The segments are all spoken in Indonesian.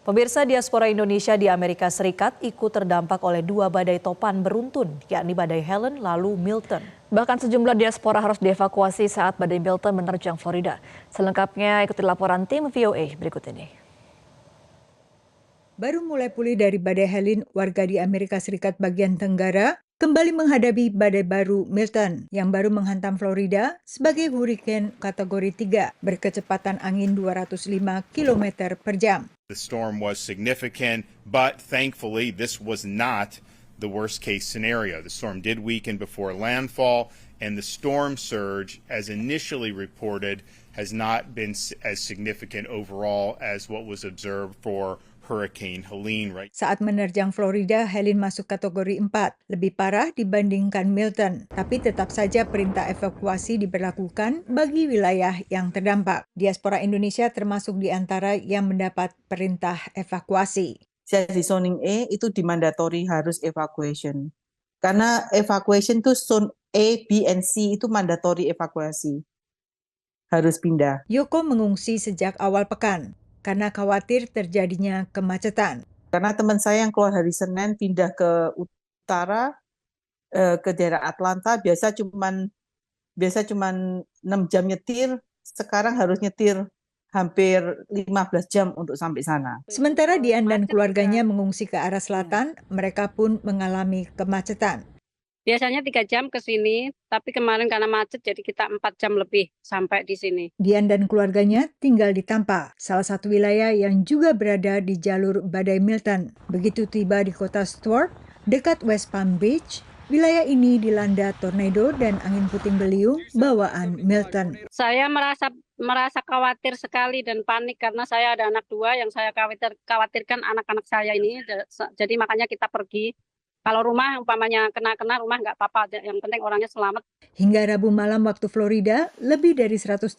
Pemirsa, diaspora Indonesia di Amerika Serikat ikut terdampak oleh dua badai topan beruntun, yakni badai Helen lalu Milton. Bahkan sejumlah diaspora harus dievakuasi saat badai Milton menerjang Florida. Selengkapnya ikuti laporan tim VOA berikut ini. Baru mulai pulih dari badai Helen, warga di Amerika Serikat bagian tenggara kembali menghadapi badai baru Milton yang baru menghantam Florida sebagai hurricane kategori 3 berkecepatan angin 205 km per jam. The storm was significant, but thankfully this was not the worst case scenario. The storm did weaken before landfall, and the storm surge, as initially reported, has not been as significant overall as what was observed for Hurricane Helene. Saat menerjang Florida, Helene masuk kategori 4, lebih parah dibandingkan Milton. Tapi tetap saja perintah evakuasi diberlakukan bagi wilayah yang terdampak. Diaspora Indonesia termasuk di antara yang mendapat perintah evakuasi. Di zoning E itu dimandatori harus evacuation. Karena evacuation itu zone A, B, and C itu mandatori evakuasi. Harus pindah. Yoko mengungsi sejak awal pekan karena khawatir terjadinya kemacetan. Karena teman saya yang keluar hari Senin pindah ke utara, ke daerah Atlanta, biasa cuman 6 jam nyetir, sekarang harus nyetir hampir 15 jam untuk sampai sana. Sementara Dian dan keluarganya mengungsi ke arah selatan, mereka pun mengalami kemacetan. Biasanya 3 jam ke sini, tapi kemarin karena macet jadi kita 4 jam lebih sampai di sini. Dian dan keluarganya tinggal di Tampa, salah satu wilayah yang juga berada di jalur badai Milton. Begitu tiba di kota Stuart, dekat West Palm Beach, wilayah ini dilanda tornado dan angin puting beliung bawaan Milton. Saya merasa khawatir sekali dan panik karena saya ada anak 2 yang saya khawatirkan anak-anak saya ini. Jadi makanya kita pergi. Kalau rumah umpamanya kena rumah nggak apa-apa, yang penting orangnya selamat. Hingga Rabu malam waktu Florida, lebih dari 130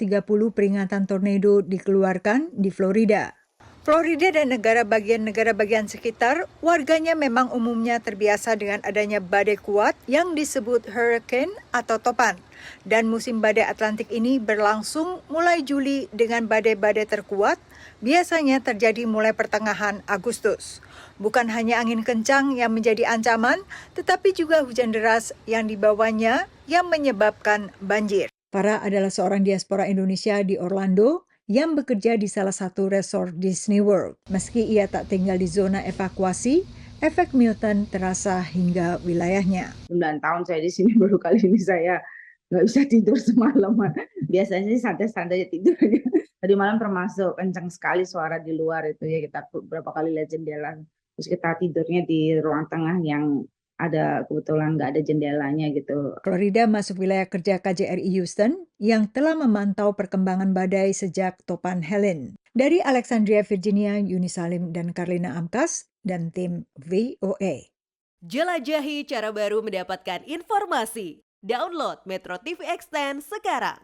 peringatan tornado dikeluarkan di Florida. Florida dan negara bagian sekitar, warganya memang umumnya terbiasa dengan adanya badai kuat yang disebut hurricane atau topan. Dan musim badai Atlantik ini berlangsung mulai Juli dengan badai-badai terkuat, biasanya terjadi mulai pertengahan Agustus. Bukan hanya angin kencang yang menjadi ancaman, tetapi juga hujan deras yang dibawanya yang menyebabkan banjir. Farah adalah seorang diaspora Indonesia di Orlando yang bekerja di salah satu resort Disney World. Meski ia tak tinggal di zona evakuasi, efek Milton terasa hingga wilayahnya. 9 tahun saya di sini, baru kali ini saya nggak bisa tidur semalaman. Biasanya sih santai-santai tidurnya. Tadi malam termasuk kencang sekali suara di luar itu ya, kita berapa kali lihat jendela. Terus kita tidurnya di ruang tengah yang ada kebetulan nggak ada jendelanya gitu. Florida masuk wilayah kerja KJRI Houston yang telah memantau perkembangan badai sejak topan Helen. Dari Alexandria, Virginia, Yuni Salim dan Karlina Amkas dan tim VOA. Jelajahi cara baru mendapatkan informasi. Download Metro TV Extend sekarang.